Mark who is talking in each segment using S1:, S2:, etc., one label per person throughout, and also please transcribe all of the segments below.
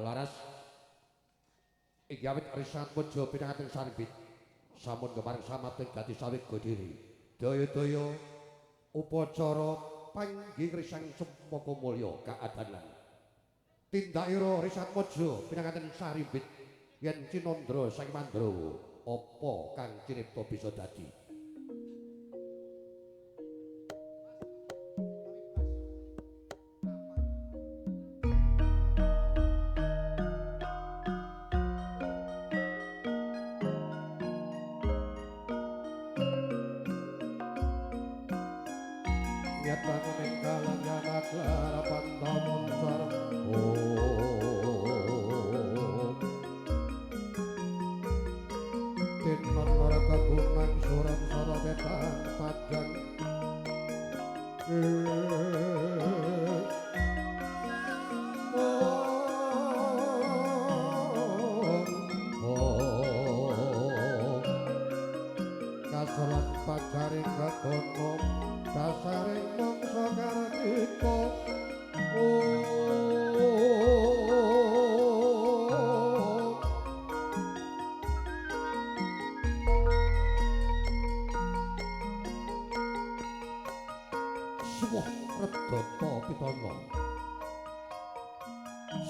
S1: laras ing awit risat mojo pinangaten sarbit sampun kepareng samaten dadi saweg godhiri daya-daya upacara panggih risang sempaka mulya kaadanan tindakira risat mojo pinangaten sarbit yen Cinandra saking Mandrawa apa kang cinipta bisa dadi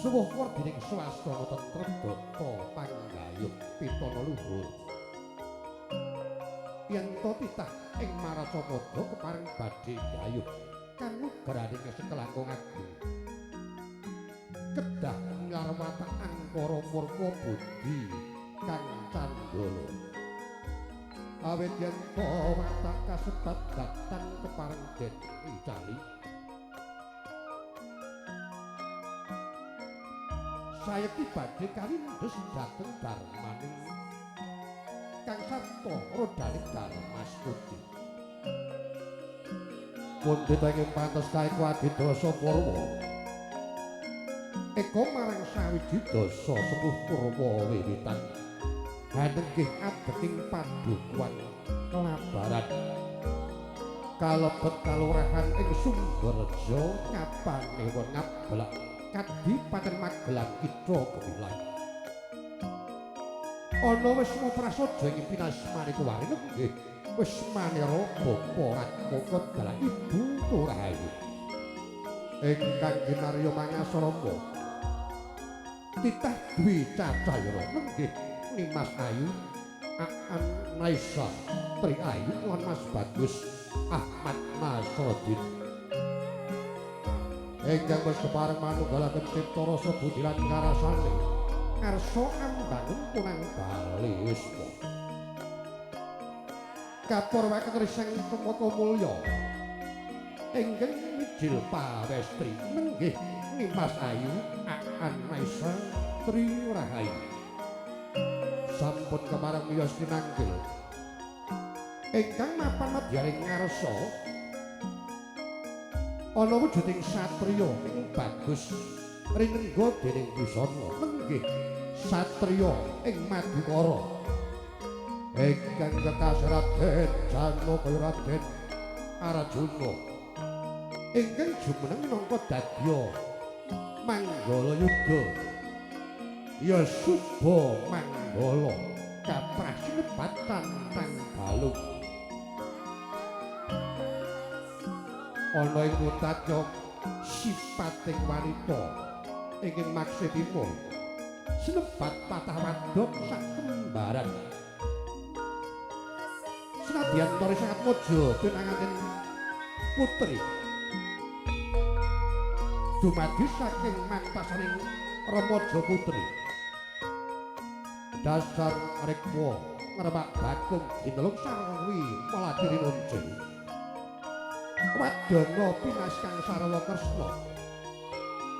S1: Suwuh wardining swasana tentrem data panggayuh pitana luhur. Yen to titah ing Maracapada kepareng badhe gayuh kanugraning sekelangkung agung. Kedah ngarwatakang para murka budi kang candala. Awit yen to watak kasebat datang kepareng den Icali. Sayekti badhe kawindhes dhateng darmaning kang sarta rodaning Darmastuti. Pundhita ing pantes kae Kwadidasa Purwa. Eka marang sawiji dasa sepuh Purwa wiwitan. Hanenggih adening padukuan kelabaran. Kalebet kalurahan ing Sumberjo Ngapanewa Ngablak. Kadipaten Magelang Kitha Gemilang. Ana Wisma Prasaja ing pinasmane kuwaring nggih Wismanira Bapa Ratmaka dalah Ibu Turahayu. Ingkang ginarya mangasrama titah Dwi Cacayara nggih Nimas Ayu, Aan Naisa, Tri Ayu lan Mas Bagus Ahmad Masrodin. Ingkang wis kepareng manunggalaken cipta rasa budi lan karasane arsa ambangun punang bali wisma kapurwaken risang tumaka mulya ingkang mijil pawestri nenggih Nimas Ayu Aan Maisa Tri Rahayu sampun kepareng miyos tinanggil ingkang mapan madyaning ngarsa ana wujuding satriya ing bagus rinengga dening busana nenggih satriya ing Madukara ingkang kekasraden Janaka Raden Arjuna ingkang jumeneng minangka dadya Manggala Yuda ya suba Manggala kaprasinebat tantang balung ana ing mutadya sipating wanita ingkang maksudipun sinebat patah wadon sak kembaran senadyan Tori sangat mojo pinanganten putri dumadi saking mantasaning Remaja putri dasar rekwa ngrebak bakung dinelung sarwi maladiri nunjing Wadana pinas kang sarwa kresna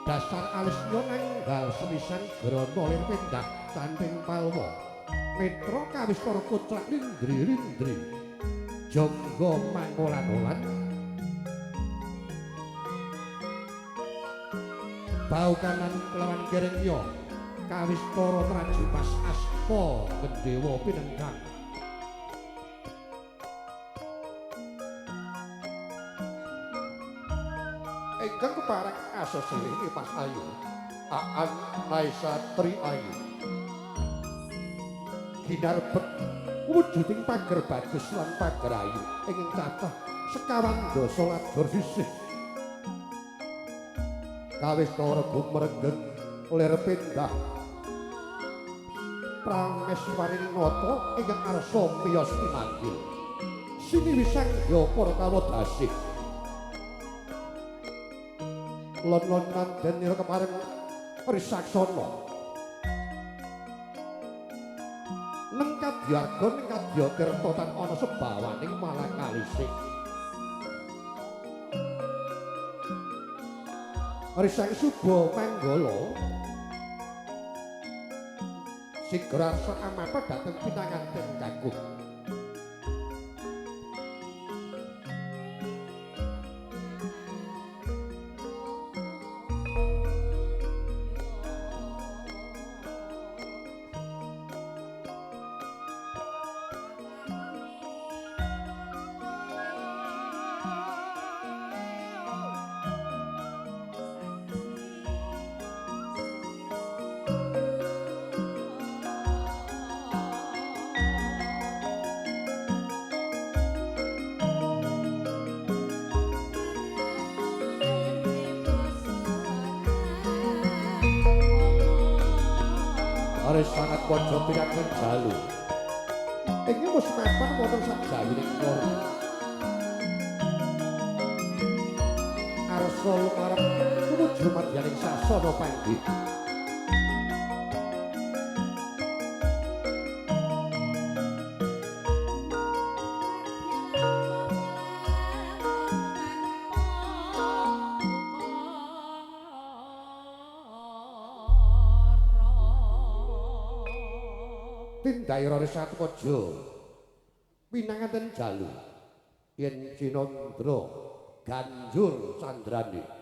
S1: dasar alisnya nanggal semisan grana lir pendak canting palwa netra kawistara koclak lindri-lindri jangga mangolan-olan bau kanan kelawan kirengya kawistara prajupas aspa gendewa pinenggang ingkang kepareng asosiling Nimas Ayu Aan Maisa Tri Ayu ginarbet wujuding pager bagus lan pager ayu ingkang cathah sekawan dasa lajur sisih kawista regung merenggeng lir pindah prameswaring nata ingkang arsa miyos pimanggil siniwisang ya para kawedasih lon-lon nanden nira kepareng risaksana neng kadya arga neng kadya tirta tan ana sebawaning malakalisik risang suba manggala sigrasa amapa dhateng pinanganten kagung sangat pojo piraken jalu ingin mus mapan wonten sajawining kori arsa lumarep tumuju madyaning sasana panggih Daerah Satwaja pinanganten jalu yen Cinandra ganjur candrané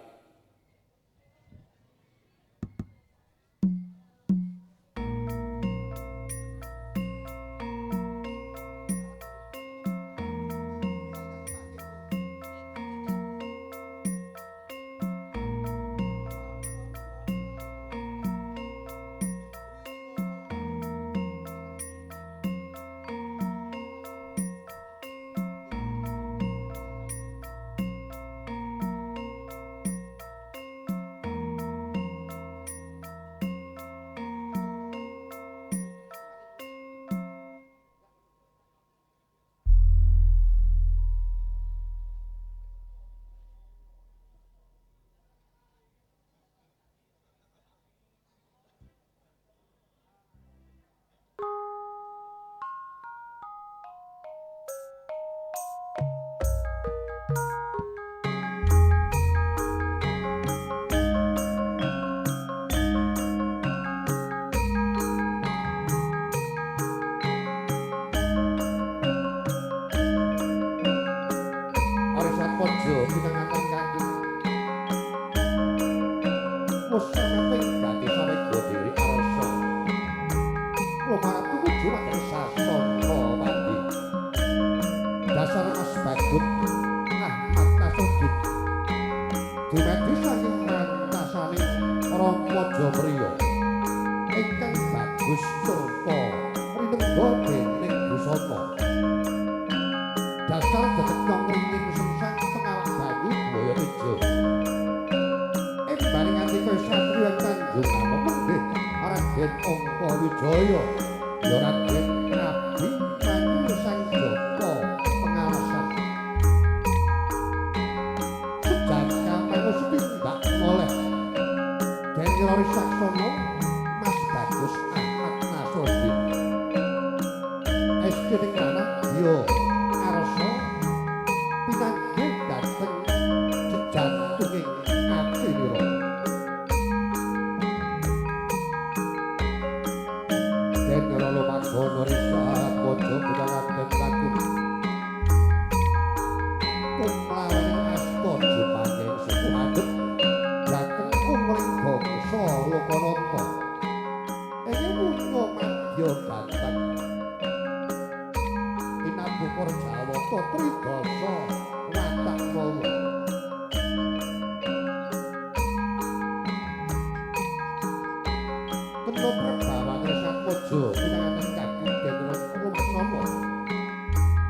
S1: lo perbawan resat mojo pinanganten kagung denrong lumaksana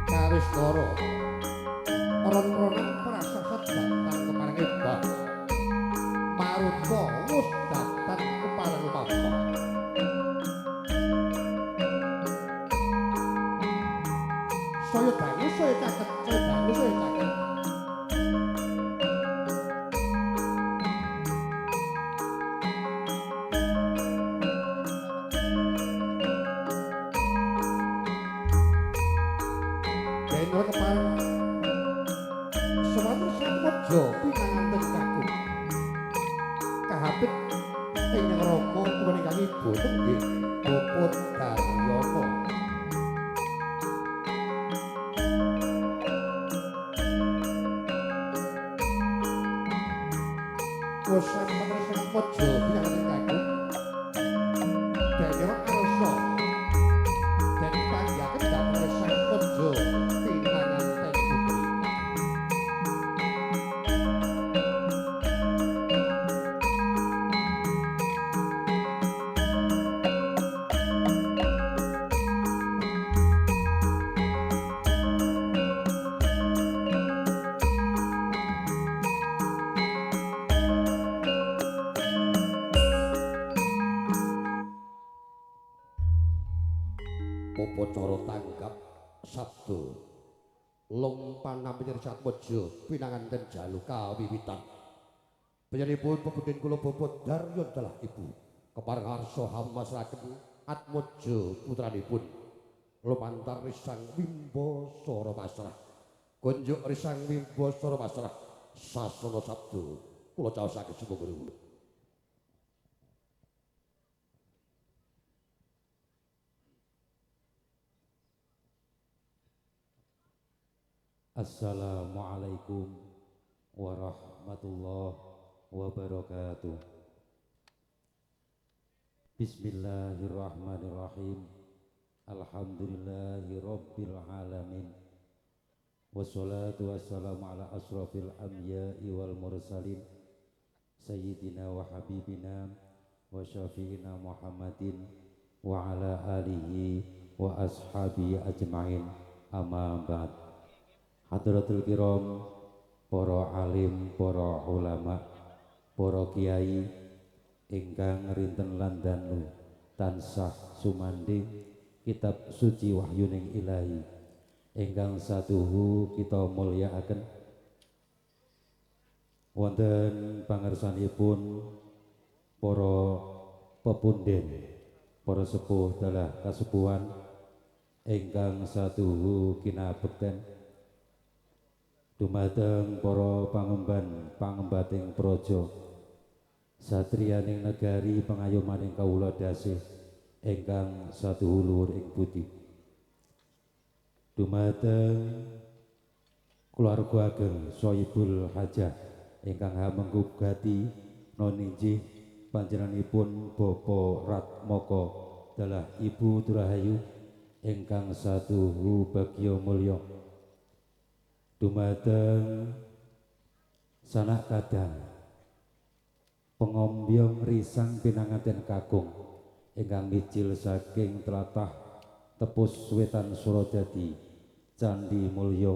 S1: kawis kara ron-ronan prasasat datang kepareng ebah maruta wus datang kepareng mapah saya dangu saya caket saya dangu saya caket denrong kepareng sewatu samojo pinanganten kagung kahapit ing Rama kula ingkang ibu nggih Bapa Daryono Kosan Patrisan Mojo pinanganten kagung Denrong arsa den panggihaken dhateng Sang Mojo pinanganten putri upacara tanggap sabda long panampi Risat Mojo pinanganten jalu kawiwitan panjenenganipun pepundhen kula Bapa Daryono dalah ibu kepareng arsa hamasraken Atmojo putranipun lumantar Risang Wimbasara pasrah kunjuk Risang Wimbasara pasrah sasana sabda kula caosaken sumangga.
S2: Assalamualaikum warahmatullahi wabarakatuh. Bismillahirrahmanirrahim. Alhamdulillahi rabbil alamin. Wassalatu wassalamu ala asrafil anbiya'i wal mursalin sayyidina wa habibina wa syafi'ina Muhammadin wa ala alihi wa ashabihi ajma'in amma ba'd. Hadratul kiram, para alim, para ulama, para kiai ingkang rinten lan danlu tansah sumandhing kitab suci wahyuning ilahi ingkang satuhu kita mulyakaken wonten pangersanipun para pepundhen, para sepuh dalah kasepuhan ingkang satuhu kinabekten dumateng para pangemban pangembating praja satriyaning negari pengayomaning kawula dasih ingkang satuhu luhur ing budi dumateng keluarga ageng Soibul Hajah ingkang hamenggugati noninjih panjenenganipun Bapa Ratmoko dalah Ibu Durahayu ingkang satuhu bagya mulya dumateng sanak kadang pengombyong risang pinanganten kakung ingkang mijil saking tlatah Tepus Wetan Suradadi Candi Mulya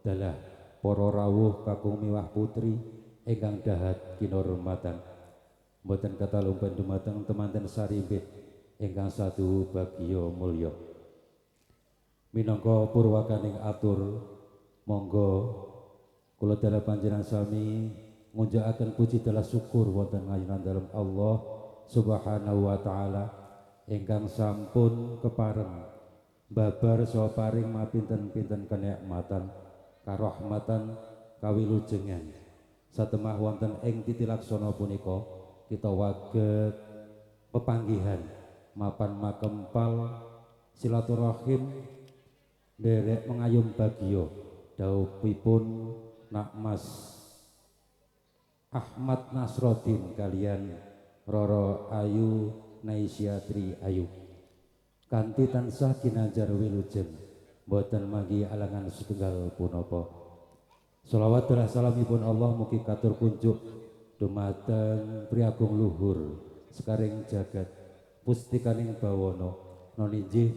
S2: dalah para rawuh kakung miwah putri ingkang dahat kinurmatan mboten katalumpen dumateng temanten sarimbit ingkang satu bagya mulya minangka purwakaning atur monggo kula dalah panjenengan sami ngunjukaken puji dalah syukur wonten ngayunan dalem Allah Subhanahu wa taala ingkang sampun kepareng babar saha paring mapinten-pinten kenikmatan karahmatan kawilujengan satemah wonten ing titilaksana punika kita waget pepanggihan mapan makempal silaturahim derek mengayum bagya dawuhipun Nak Mas Ahmad Nasrodin kalian Roro Ayu Naisyatri Ayu kanthi tansah kinanjar wilujeng boten manggi alangan setunggal punapa sholawat dan salamipun Allah mugi katur kunjuk dumateng priagung luhur sekaring jagat pustikaning bawana noninjih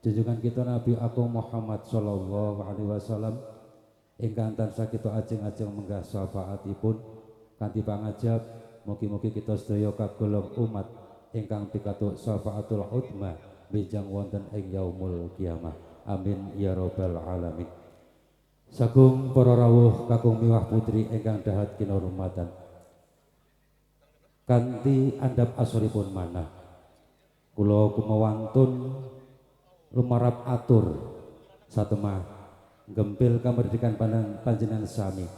S2: junjungan kita Nabi Agung Muhammad sallallahu alaihi wasallam ingkang tansah kita ajeng-ajeng menggah syafaatipun kanthi pangajab mugi-mugi kita sedaya kagolong umat ingkang pikatuk syafaatul udma benjang wonten ing yaumul kiamah. Amin ya rabbal alamin. Sagung para rawuh kakung miwah putri ingkang dahat kinurmatan. Kanthi andhap asoripun manah kula kumawantun lumarap atur satemah gempil kamardikan panjenengan sami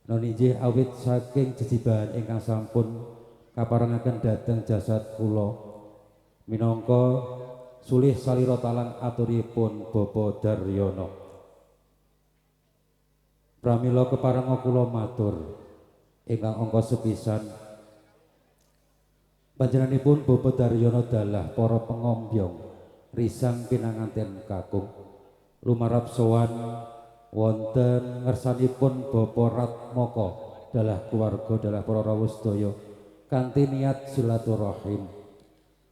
S2: noninjih awit saking jejibahan ingkang sampun kaparengaken dhateng jasad kula minangka sulih salira talang aturipun Bapa Daryono. Pramila keparenga kula matur ingkang angka sepisan panjenenganipun Bapa Daryono dalah para pengombyong risang pinanganten kakung lumarap sowan wonten ngersanipun Bapa Ratmoko dalah keluarga dalah para rawuh sedaya kanthi niat silaturahim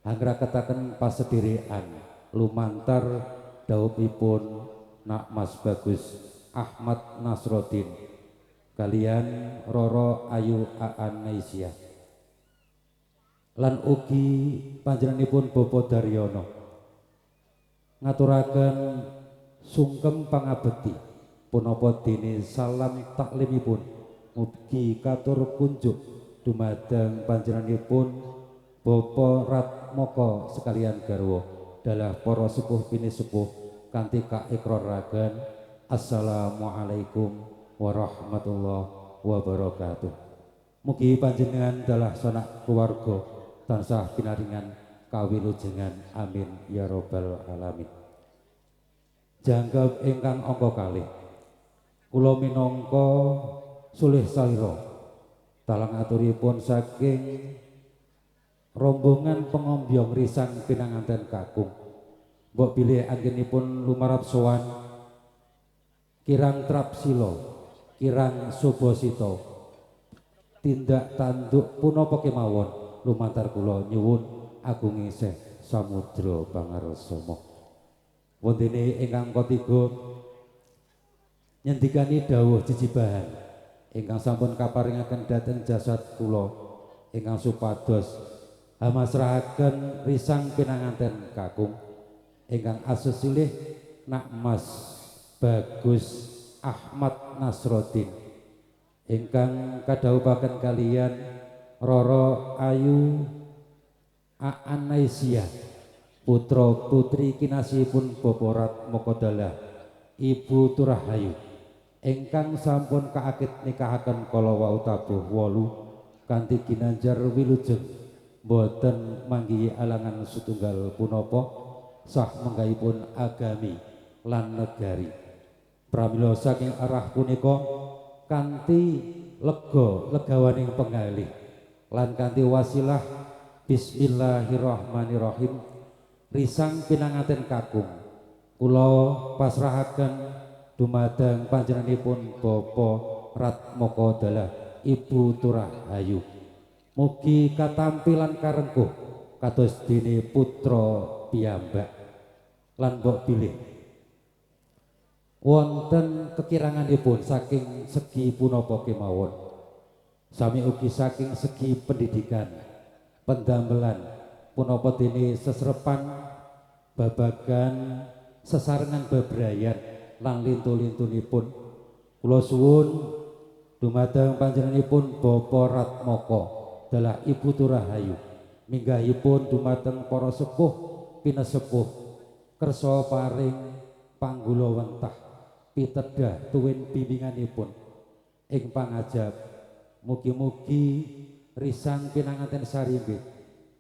S2: angraketaken pasedherekan lumantar dawuhipun Nak Mas Bagus Ahmad Nasrodin kalian Roro Ayu Aan Naisya lan ugi panjenenganipun Bapa Daryono ngaturaken sungkem pangabekti punapa dene salam taklimipun mugi katur kunjuk dumateng panjenenganipun Bapa Ratmoko sekalian garwa dalah para sepuh bini sepuh kanthi kaikroraken assalamualaikum warahmatullahi wabarakatuh. Mugi panjenengan dalah sanak keluarga tansah pinaringan kawilujengan amin ya rabbal alamin. Janggep ingkang angka kalih kula minangka sulih salira talang aturipun saking rombongan pengombyong risang pinanganten kakung mbok bilih anggenipun lumarap sowan kirang Trapsila kirang Subasita tindak tanduk punapa kemawon lumantar kula nyuwun agung isih samudra pangarsama. Wontene ingkang katiga nyendikani dawuh jejibahan ingkang sampun kaparingaken dhateng jasad kula ingkang supados hamasrahaken risang pinanganten kakung ingkang asesilih Nak Mas Bagus Ahmad Nasrodin ingkang kadhawuhaken kalian Roro Ayu Aan Naisya putra putri kinasihipun Bapa Ratmoko dalah Ibu Turahayu ingkang sampun kaakit nikahaken kala wau tabuh 8 kanthi ginanjar wilujeng boten manggihi alangan setunggal punapa sah menggahipun agami lan negari. Pramila saking arah punika kanthi legawaning penggalih lan kanthi wasilah bismillahirrahmanirrahim risang pinanganten kakung kula pasrahaken dumateng panjenenganipun Bapa Ratmoko dalah Ibu Turahayu. Mugi katampilan karengkuh kados dene putra piyambak lan mbok bilih wonten kekiranganipun saking segi punapa kemawon sami ugi saking segi pendidikan pendamelan punapa dene sesrepan babagan sesarengan bebrayan lan lintu-lintunipun kula suwun dumateng panjenenganipun Bapa Ratmoko dalah Ibu Turahayu minggahipun dumateng para sepuh pinesepuh kersa paring panggula wentah pitedah tuwin bimbinganipun ing pangajab mugi-mugi risang pinanganten sarimbit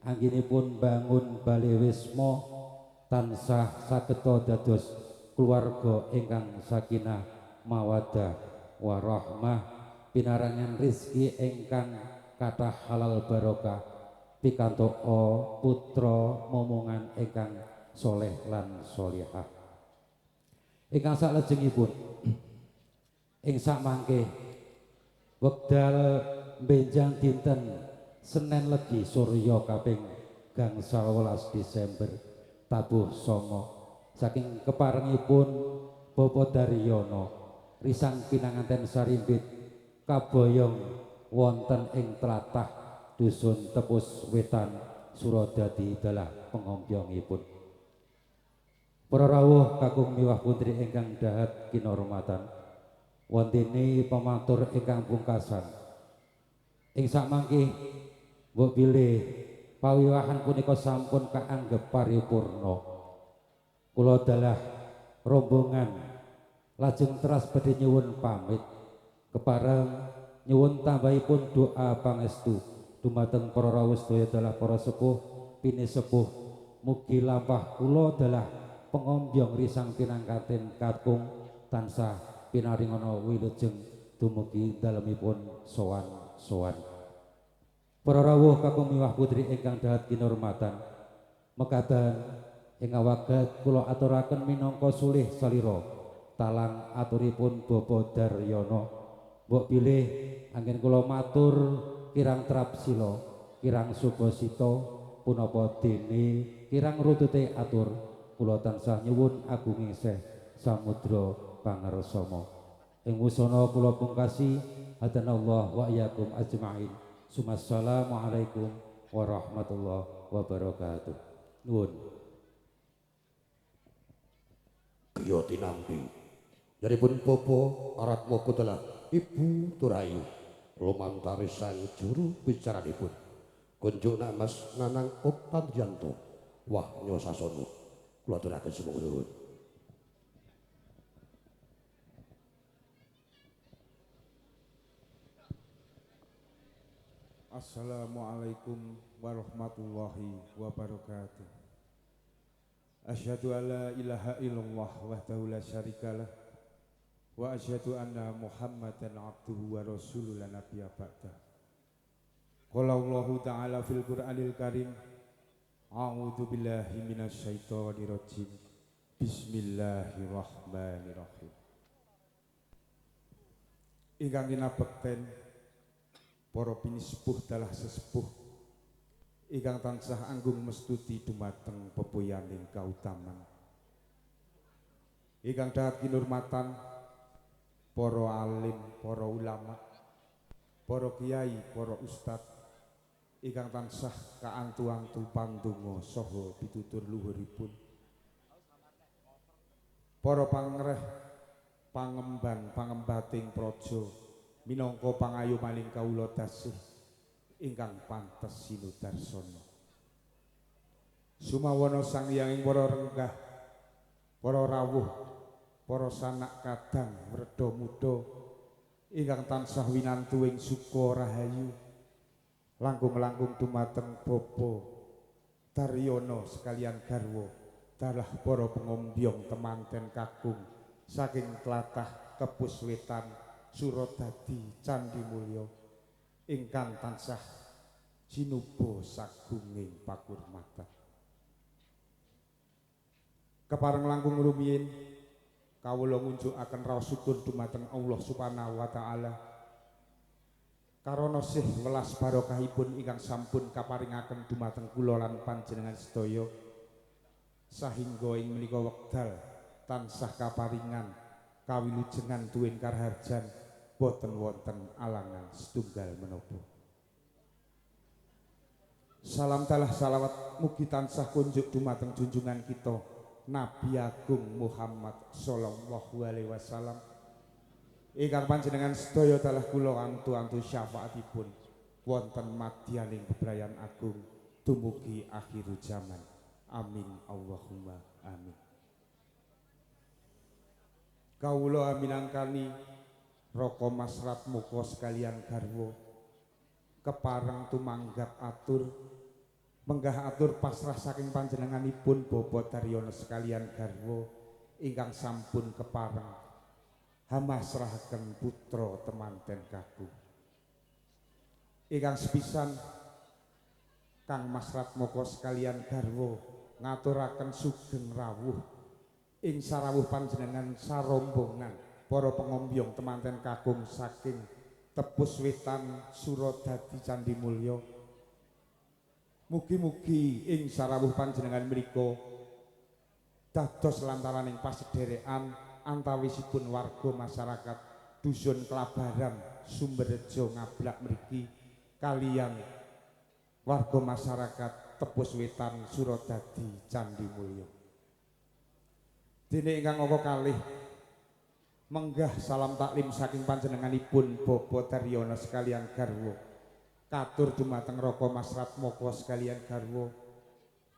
S2: anggenipun bangun balewisma tansah sageta dados keluarga ingkang sakinah mawaddah warahmah pinarangan rizki ingkang kathah halal barokah pikantoka putra momongan ingkang soleh lan solihah ingkang salajengipun ing sakmangke wekdal benjang dinten Senin Legi Surya kaping gangsal 11 Desember tabuh songo saking keparengipun Bapak Daryono risang pinanganten sarimbit kaboyong wonten ing tlatah dusun Tepus Wetan Suradadi dalah pengombyongipun. Para rawuh kakung miwah putri ingkang dahat kinurmatan wontene pamatur ingkang pungkasan ing sakmangke mbok bilih pawiwahan punika sampun kaanggep paripurna. Kula dalah rombongan lajeng teras badhe nyuwun pamit kepareng nyuwun tambahipun doa pangestu dumateng para rawuh sedaya dalah para sepuh pinisepuh mugi lampah kula dalah pengombyong risang pinangkaten kakung tansah pinaringana wilujeng dumugi dalemipun sowan-sowan. Para rawuh kakung miwah putri ingkang dahat kinurmatan mekaten ing awagat kula aturaken minangka sulih salira talang aturipun Bapak Daryono mbok bilih anggen kula matur kirang trapsila kirang subasita punapa dene kirang rutute atur kula tansah nyuwun agunging seh samudra pangarsama ing wusana kula pungkasi hadanallah wa iyyakum ajmain. Assalamualaikum warahmatullahi wabarakatuh. Nuwun.
S1: Kiyo tinampi. Jaripun popo arat moko telah Ibu Turayu lumantari sang juru bicaranipun. Kunjuk Mas Nanang Oktavianto Wahyo Sasono. Kula aturaken sumangga nuwun.
S3: Assalamualaikum warahmatullahi wabarakatuh. Asyhadu an la ilaha illallah wahdahu la syarikalah wa asyhadu anna Muhammadan abduhu wa rasuluhu la nabiyya ba'dah. Qala Allahu ta'ala fil Qur'anil Karim a'udzu billahi minasyaitonir rajim. Bismillahirrahmanirrahim. Ingkang kinabekten para pinisepuh dalah sesepuh ingkang tansah anggung mestuti dumateng pepuyaning kautaman. Ingkang dahat kinurmatan para alim, para ulama, para kiai, para ustad ingkang tansah kaantu-antu pandonga saha pitutur luhuripun. Para pangreh pangemban pangembating praja minangka pangayu maling kawula tasih ingkang pantes sinudarsana. Sumawana sang hyanging para renggah, para rawuh, para sanak kadang werda muda ingkang tansah winantu ing suka rahayu langkung-langkung dumateng Bapa Daryono sekalian garwa dalah para pengombyong temanten kakung saking tlatah Tepus Wetan Suradadi Candi Mulya ingkang tansah sinuba sagunging pakurmatan. Kepareng langkung rumiyin kawula ngunjukaken raos syukur dumateng Allah Subhanahu wa taala karana sih welas barokahipun ingkang sampun kaparingaken dumateng kula lan panjenengan sedaya sahingga ing menika wekdal tansah kaparingan kawilujengan tuwin karharjan boten wonten alangan setunggal menapa. Salam talah salawat mugi tansah kunjuk dumateng junjungan kita Nabi Agung Muhammad sallallahu alaihi wasallam ingkang panjenengan sedaya talah kula antu-antu syafaatipun wonten madyaning bebrayan agung dumugi akhir zaman. Amin Allahumma amin. Kawula minangkani raka masrat muka sekalian garwa kepareng tumanggap atur menggah atur pasrah saking panjenenganipun Bapak Daryono sekalian garwa ingkang sampun kepareng hamasrahaken putra temanten kakung ingkang sepisan Kang Masrat Moko sekalian garwa ngaturaken sugeng rawuh ing sarawuh panjenengan sarombongan para pengombyong temanten kakung saking Tepus Wetan Suradadi Candi Mulya Mugi-mugi ing sarawuh panjenengan menika dados lantaraning pasederekan antawisipun warga masyarakat dusun Klabaran Sumberjo Ngablak mriki kaliyan warga masyarakat Tepus Wetan Suradadi Candi Mulya. Dene ingkang angka kalih menggah salam taklim saking panjenenganipun Bapak Daryono sekalian garwa. Katur dumateng Raka Mas Ratmoko sekalian garwa.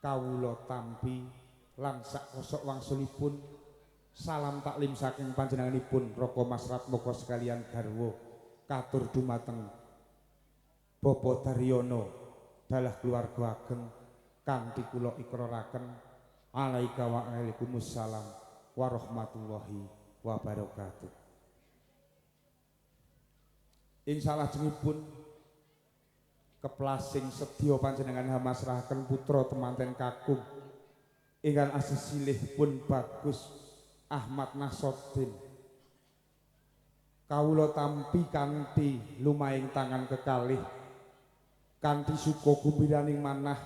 S3: Kawula tampi lan sak kosok wangsulipun salam taklim saking panjenenganipun Raka Mas Ratmoko sekalian garwa. Katur dumateng Bapak Daryono dalah keluarga ageng kanthi kula ikraraken alaika wa alaikumussalam warahmatullahi wabarakatuh. Ing salajengipun keplasing sedya panjenengan hamasrahaken putra temanten kakung ingkang asesilih pun bagus Ahmad Nasruddin. Kawula tampi kanthi lumaing tangan kekalih kanthi suka gumbiraning manah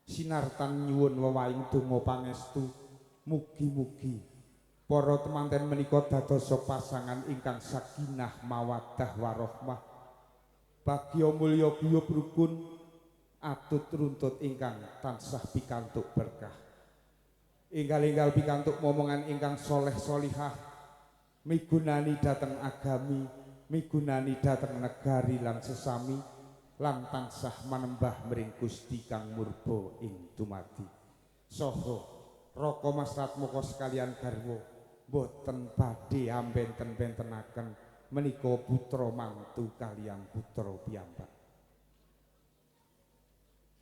S3: sinartan nyuwun wewaing donga pangestu mugi-mugi para temanten menika dadosa pasangan ingkang sakinah mawaddah warahmah bagya mulya guyub rukun atut runtut ingkang tansah pikantuk berkah enggal-enggal pikantuk momongan ingkang soleh solihah migunani dhateng agami migunani dhateng negari lan sesami lan tansah manembah mring Gusti kang murba ing dumadi saha Raka Mas Ratmoko sekalian garwa boten badhe ambenten-bentenaken menika putra mantu kaliyan putra piyambak.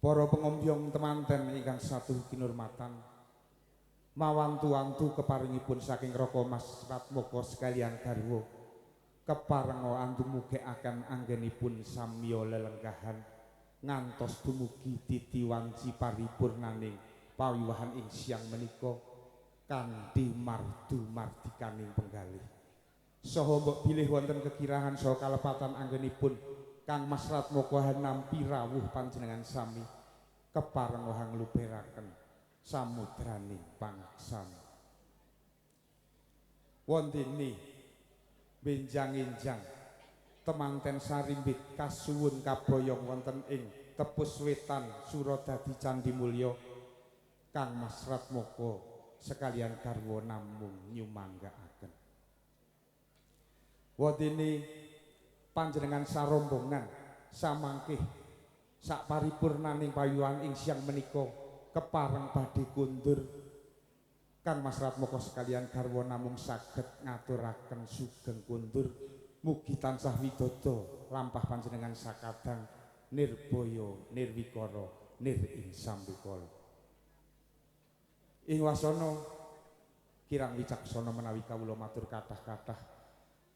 S3: Para pengombyong temanten ingkang satu kinurmatan mawantu-wantu keparingipun saking Raka Mas Ratmoko sekalian garwa keparenga andumugaken anggenipun samya lelenggahan ngantos dumugi titi wanci paripurnaning pawiwahan ing siang menika kanthi mardu mardikaning penggalih saha mbok bilih wonten kekirahan saha kalepatan anggenipun Kang Mas Ratmoko nampi rawuh panjenengan sami keparenga ngluberaken samudraning pangsami wontene benjang-enjang temanten sarimbit kasuwun kaboyong wonten ing Tepus Wetan Suradadi Candi Mulya Kang Mas Ratmoko sekalian garwa namung nyumanggaaken wadene panjenengan sarombongan samangkih sak paripurnaning payuhan ing siang menika kepareng badhe kundur Kang Mas Ratmoko sekalian garwa namung saged ngaturaken sugeng kundur mugi tansah widodо lampah panjenengan sakadang nirbaya nirwikara nir ing sambikala ing wasana kirang wicaksana menawi kawula matur kathah-kathah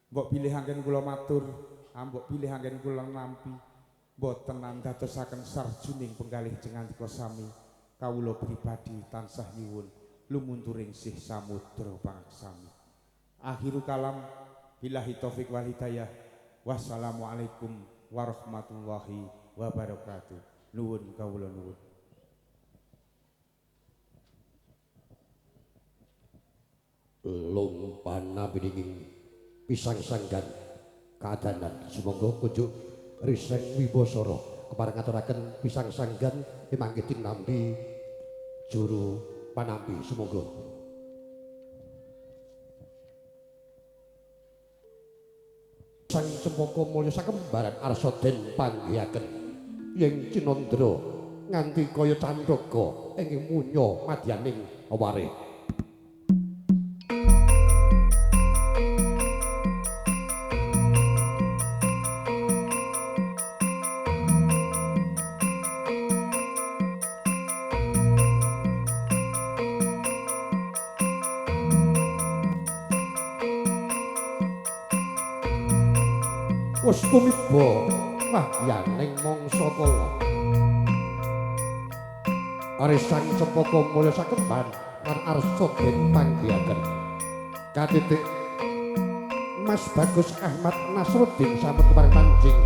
S3: mbok bilih anggen kula matur mbok bilih anggen kula nampi boten andadosaken sarjuning penggalih jengandika sami kawula pribadi tansah nyuwun lumunturing sih samudra pangaksami akhiru kalam billahi taufik wal hidayah wassalamualaikum warahmatullahi wabarakatuh nuwun kawula nuwun.
S1: Lumpana bininging pisang sanggan kaadanan sumangga kunjuk riseng wibasara kepareng ngaturaken pisang sanggan mangke tinampi juru panampi sumangga sang cempaka mulya sakembaran arsa den panggihaken ing Cinandra nganti kaya candhaka ing munya madyaning aware. Wis tumiba mahyaning mangsa kala arisang cempaka mulya sakemban lan arsa den panggihaken katitik Mas Bagus Ahmad Nasruddin sampun kepareng manjing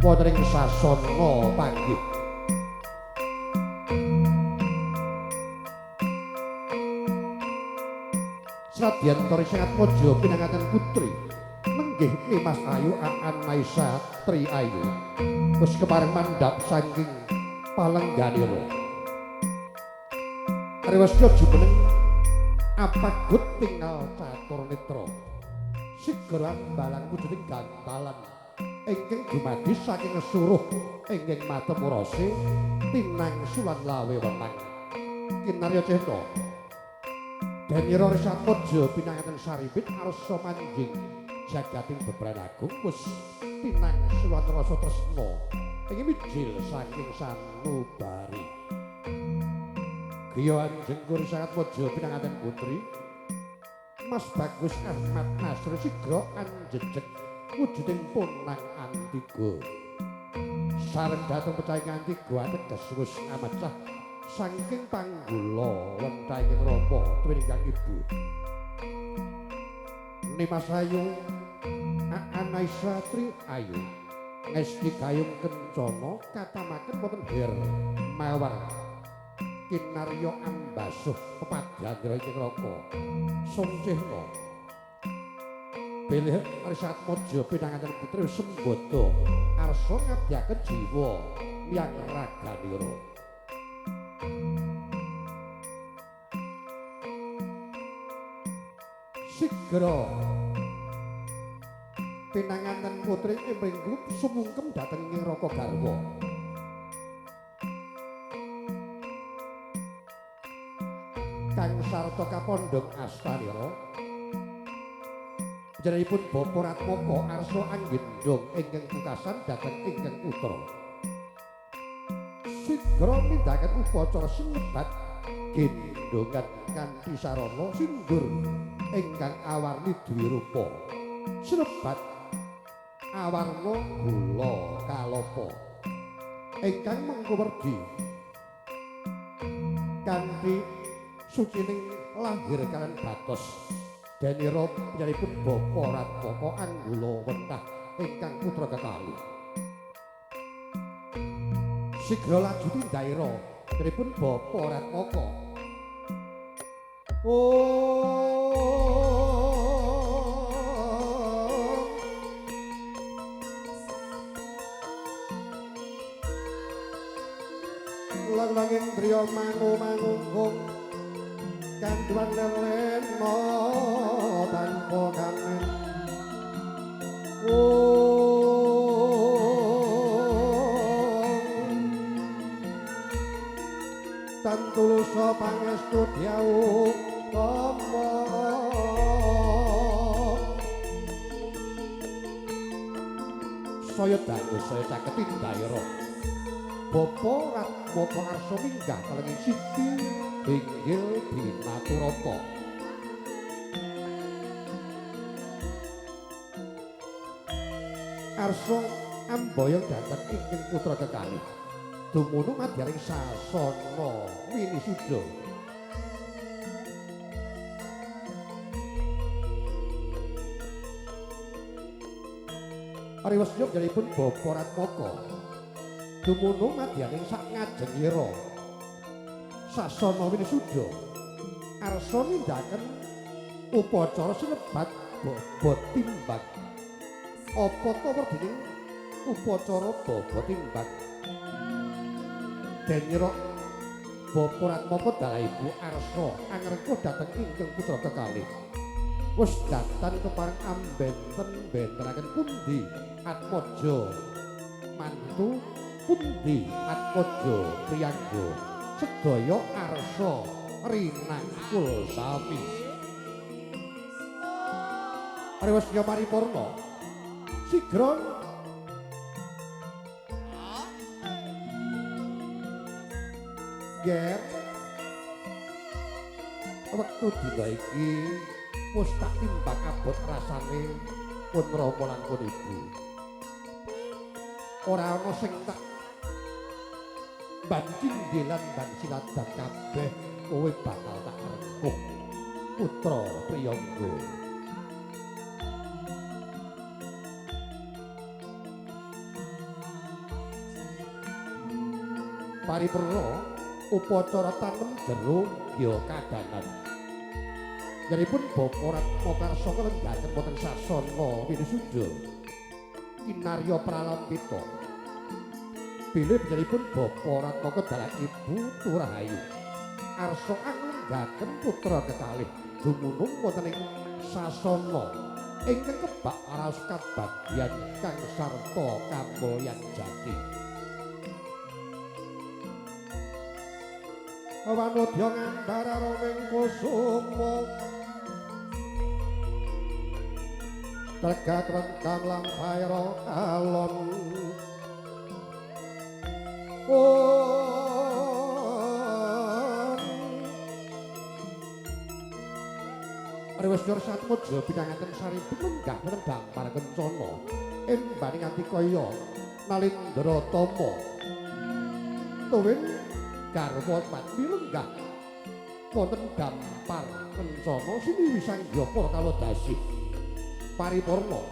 S1: wonten ing sasana panggih Sradyan Tori Sangat Mojo pinanganten putri menggih Nimas Ayu Aan Maisa Tri Ayu wis kepareng mandhap saking palengganira Ariwasya jumeneng apagut tinggal catur netra sigara balang wujuding gantalan ingkang dumadi saking suruh ingkang matemurase tinang sulan lawe wenang kinarya cehna Denira Risatmojo pinanganten saribit arsa manjing jagating bebrayan agung wis tinang sulan rasa tresna ing mijil saking sanubari Griya Anjengkur Risatmojo pinanganten putri Mas Bagus Ahmad Nasri Sigra anjejeg wujuding punang Antiga sareng dhateng pecahing Antiga ateges wis amacah saking panggula wentahing Rama tuwingkang ibu Nimas Ayu Anaisa Tri Ayu ngesti gayung kencana katamaken wonten her mawar kinarya ambasuh pepadandra ing neraka sumcihna bilih Risatmojo pinanganten putri sembada arsa ngabdiaken jiwa miyang raganira Sigra pinanganten putri Mringgu sumungkem dhateng ing Raka Garwa Kang sarta kapondhong astanira jenengipun Bapa Ratmaka arsa anggendhong ingkang pungkasan dhateng ingkang putra Sigra nindakaken upacara sinebat gendhongan kanthi sarana sindur ingkang awarni duwi rupa sinebat awarna gula kalapa ingkang mengkuwerdi kanthi sucining lahir kalian batos denira panjenenganipun Bapa Ratmaka Anggula wentah ingkang putra kekalih Sigra laju tindhaira panjenenganipun Bapa Ratmaka Lang-langing driya mangu-mangungkung kanduan lelena tanpa kamen tantulusa pangestu diawu kama saya dados saya caket tindhaira Bapa Ratmaka arsa minggah kalenging siti inggil Binaturata arsa ambayang dhateng ingkang putra kekalih dumunung madyaning sasana Winisuda Ariwasya jenengipun Bapa Ratmaka dumunung madyaning sak ngajengipira sasana Winisuda arsa nindakaken upacara sinebat baba timbang apa ta werdining upacara baba timbang denira Bapa Ratmaka dalah ibu arsa angreka dhateng ingkang putra kekalih wis datan kepareng ambenten-bentenaken pundi Atmaja mantu pundi Atmaja priyangga sedaya arsa rinangkul sami Ariwasya paripurna sigra ger wektu dina iki wis tak timbang abot rasane pun rama lan pun ibu ora ana sing tak bancing delan dan siladan kabeh kowe bakal tak rengkuh putra priyangga paripurna upacara tanem jero ya kadanan Nyanipun Bapa Ratna Karsa kelenggaken wonten sasana Winusudha kinarya pralambita. Bilih nyanipun Bapa Ratna kedalang Ibu Turahayu arsa anglenggaken putra kekalih dumunung wonten ing sasana ingkang kebak raos kabagyan kang sarta kamulyan jati. Wanodya ngandhara roming kusuma tegak rengkang lampaira alon Riwes Yor Satmojo pinanganten saripun lenggah wonten dampar kencana embane nganti kaya Nalindra Tama tuwin garwa pati lenggah wonten dampar kencana siniwi Sangyapa kalodasih paripurna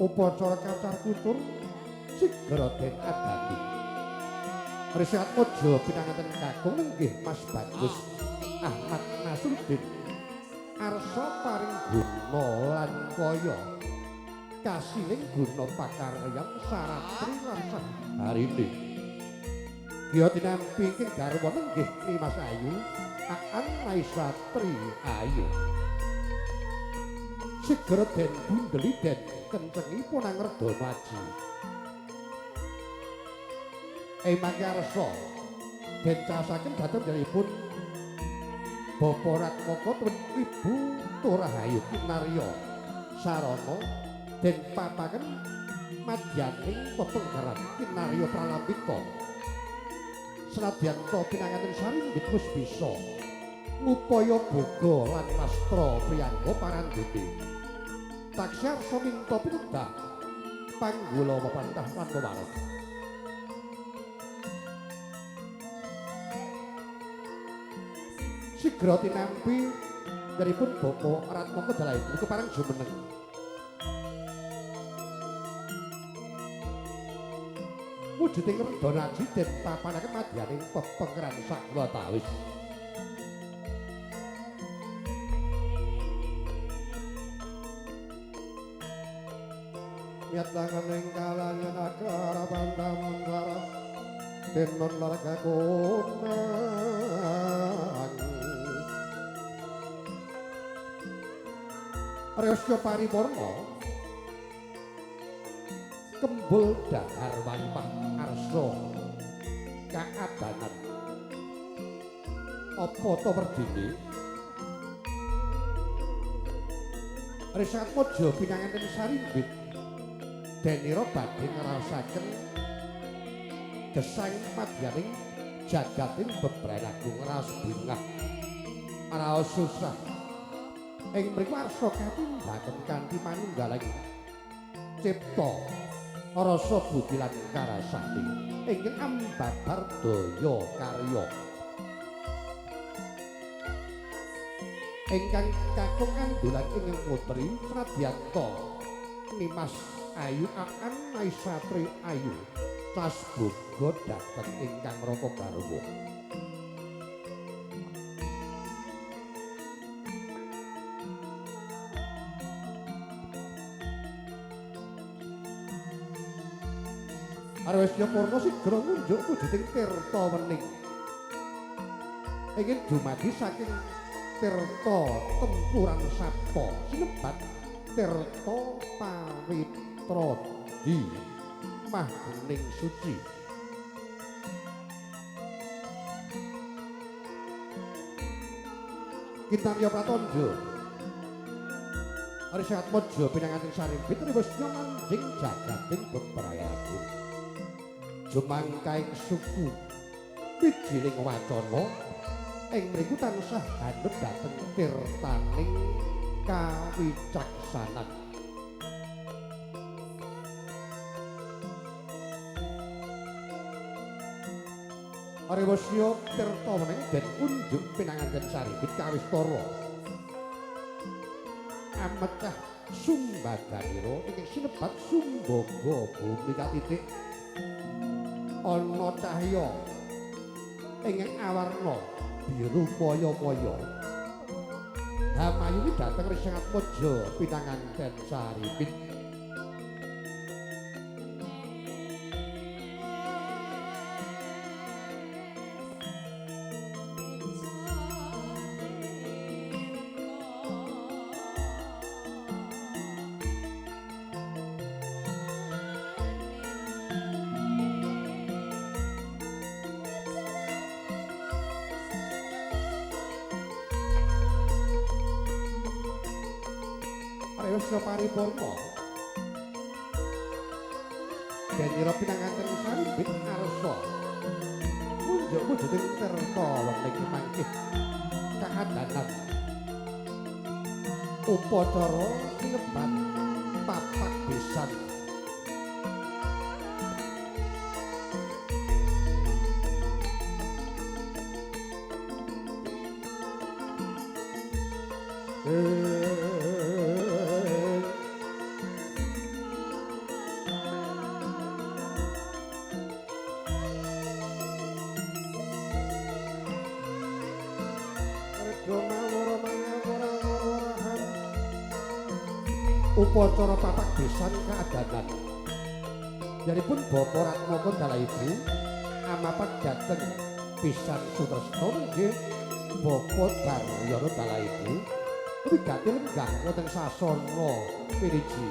S1: upacara kacar kutur sigara den adani Resi Atmojo pinanganten kakung inggih Mas Bagus Ahmad Nasruddin arsa paring guna lan kaya kasiling guna pakaryang saratri lan saharine Kiyo tinampi ing garwa nenggih Nimas Ayu Aan Maisatri Ayu sigara den bundeli den kencengipun angredana aji emangke arsa den caosaken dhateng njenenganipun Bapa Ratmaka tuwin Ibu Turahayu kinarya sarana den papaken madyaning pepenggaran kinarya pralambita senadyan to pinanganten sarimbit wis bisa ngupaya boga lan wastra priyangga parandene taksih arsa minta pinendah panggula pepantah lan pewarep sigara tinampi daripun Bapa Ratmaka dalah iku parang jumeneng wujuding redana aji den papanaken madyaning pepengkeran sakwatawis niat langaning kalangan akara pandamantara denon larga konang Resya paripurna kembul dahar wampah arsa kaadanan apa to werdine Resi Atmojo pinanganten sarimbit denira badhe ngraosaken gesang madyaning jagating bebrayagung raos bingah raos susah ing mriku arsa katindaken kanthi manunggaling cipta rasa budi lan karasane ingkang ambabar daya karya ingkang kakung andulan ing putri Pradyanto Nimas Ayu Aan Maisatri Ayu tas boga dhateng ingkang raka garwa Arwesya Purna sigra ngunjuk wujuding tirta wening ingin dumadi saking tirta tempuran sapa sinebat tirta pawitra di mahning suci Kinarya Pratandha Resi Atmojo pinanganten sarimbit riwesnya manjing jagating bebrayagung jumangkaing suku pijiling wacana ing mriku tansah handhet dhateng tirtaning kawicaksanan Arewasya tirta meneng den unjuk pinanganten sarimbit kawistara amecah sumbadanira ingkang sinebat sumbaga bumi katitik ana cahya ingkang awarna biru paya-paya Hamayuni dateng Risengat Mojo pinanganten Saripit. Rewesna paripurna Denira pinanganten Saripit arsa munjuk wujuding tirta niki mangkih kaadanan upacara sinebat papak besan. Upacara papak besan kaadanan yaripun Bapa Ratmoko Dalah Ibu amapak dhateng pisan Sutresna nggih Bapa Daryono Dalah Ibu wigati lenggah wonten sasana piniji.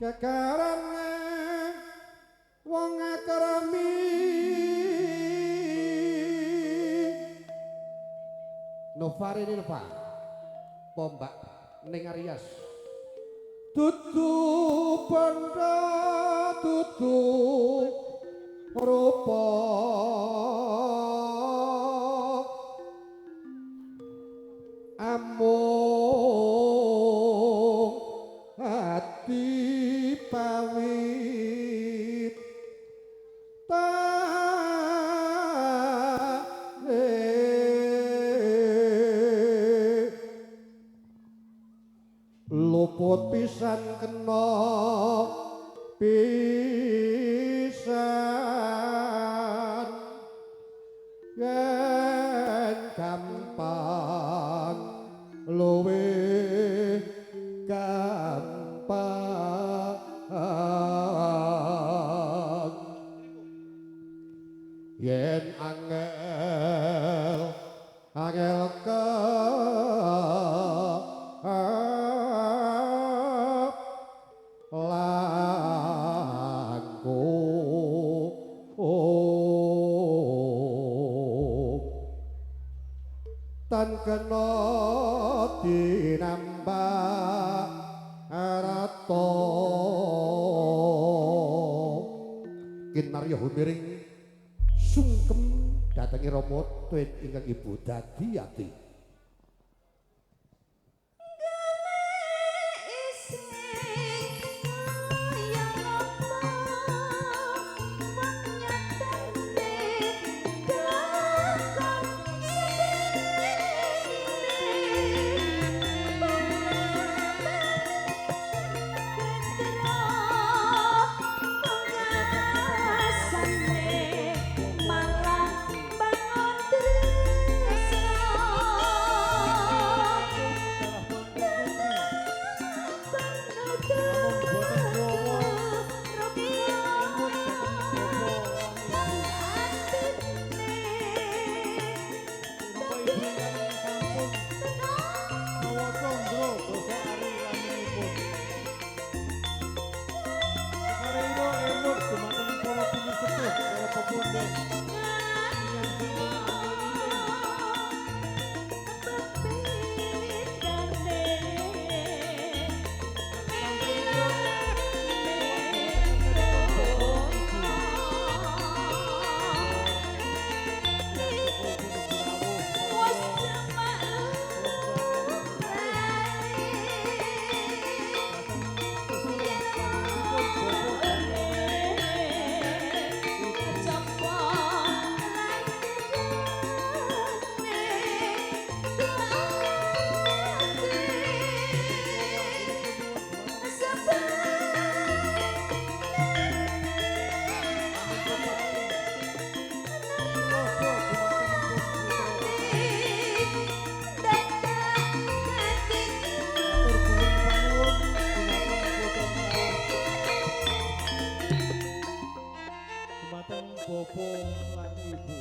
S1: Kekarane wong akrami Novarini Nova Pombak ning Arias dudu bandha dudu rupa amung ati pawit luput pisan kena pisan yen gampang luwih gampang yen angel ke tan kena dinambah rata kinarya humiring sungkem datangi Rama tuwin ingkang Ibu dadi ati.
S4: Malang bangun terus
S3: Bapak lan Ibu